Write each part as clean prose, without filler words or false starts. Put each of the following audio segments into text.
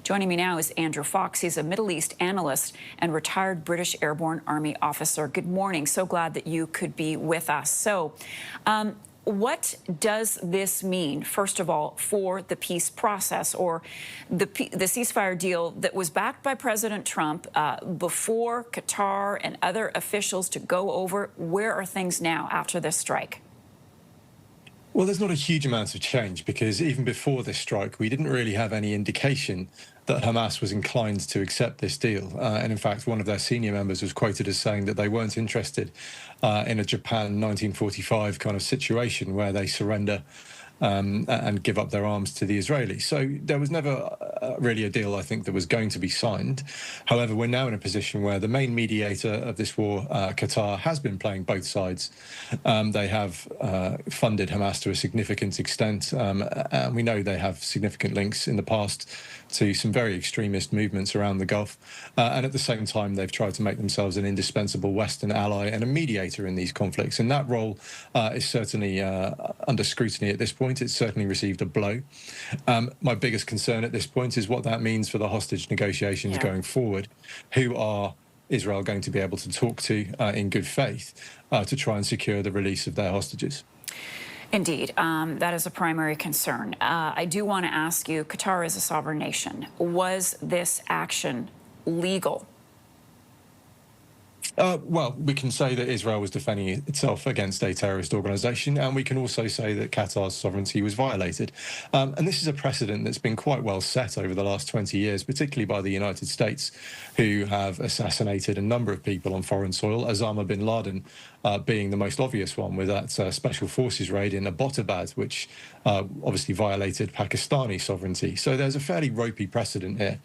Joining me now is Andrew Fox. He's a Middle East analyst and retired British Airborne Army officer. Good morning. So glad that you could be with us. So, what does this mean, first of all, for the peace process or the ceasefire deal that was backed by President Trump before Qatar and other officials to go over? Where are things now after this strike? Well, there's not a huge amount of change because even before this strike, we didn't really have any indication that Hamas was inclined to accept this deal. And in fact, one of their senior members was quoted as saying that they weren't interested in a Japan 1945 kind of situation where they surrender and give up their arms to the Israelis. So there was never really a deal, I think, that was going to be signed. However, we're now in a position where the main mediator of this war, Qatar, has been playing both sides. They have funded Hamas to a significant extent, and we know they have significant links in the past to some very extremist movements around the Gulf. And at the same time, they've tried to make themselves an indispensable Western ally and a mediator in these conflicts. And that role is certainly under scrutiny at this point. It's certainly received a blow. My biggest concern at this point is what that means for the hostage negotiations going forward. Who are Israel going to be able to talk to in good faith to try and secure the release of their hostages? Indeed, that is a primary concern. I do want to ask you, Qatar is a sovereign nation. Was this action legal? Well, we can say that Israel was defending itself against a terrorist organization, and we can also say that Qatar's sovereignty was violated. And this is a precedent that's been quite well set over the last 20 years, particularly by the United States, who have assassinated a number of people on foreign soil, Osama bin Laden being the most obvious one with that special forces raid in Abbottabad, which obviously violated Pakistani sovereignty. So there's a fairly ropey precedent here.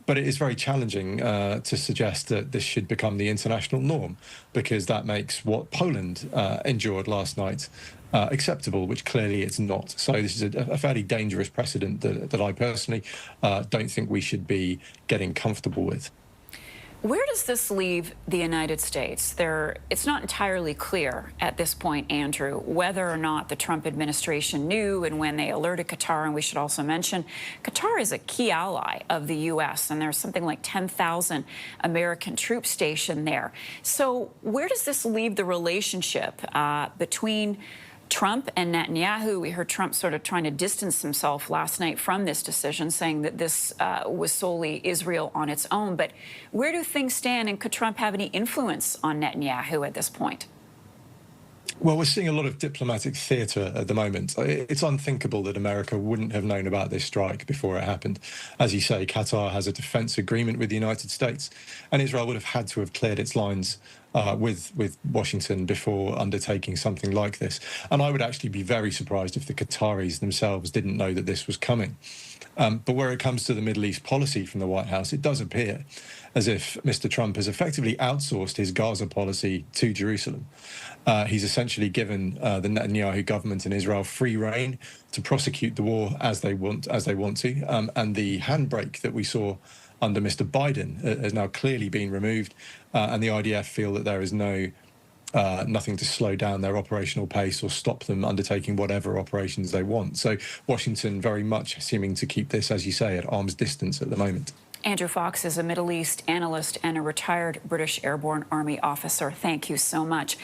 But it is very challenging to suggest that this should become the international norm, because that makes what Poland endured last night acceptable, which clearly it's not. So this is a fairly dangerous precedent that I personally don't think we should be getting comfortable with. Where does this leave the United States? It's not entirely clear at this point, Andrew, whether or not the Trump administration knew and when they alerted Qatar. And we should also mention, Qatar is a key ally of the U.S., and there's something like 10,000 American troops stationed there. So where does this leave the relationship between Trump and Netanyahu? We heard Trump sort of trying to distance himself last night from this decision, saying that this was solely Israel on its own. But where do things stand, and could Trump have any influence on Netanyahu at this point? Well, we're seeing a lot of diplomatic theatre at the moment. It's unthinkable that America wouldn't have known about this strike before it happened. As you say, Qatar has a defence agreement with the United States, and Israel would have had to have cleared its lines with Washington before undertaking something like this. And I would actually be very surprised if the Qataris themselves didn't know that this was coming. But where it comes to the Middle East policy from the White House, it does appear as if Mr. Trump has effectively outsourced his Gaza policy to Jerusalem. He's essentially given the Netanyahu government in Israel free rein to prosecute the war as they want to. And the handbrake that we saw under Mr. Biden has now clearly been removed, and the IDF feel that there is nothing to slow down their operational pace or stop them undertaking whatever operations they want. So Washington very much seeming to keep this, as you say, at arm's distance at the moment. Andrew Fox is a Middle East analyst and a retired British Airborne Army officer. Thank you so much.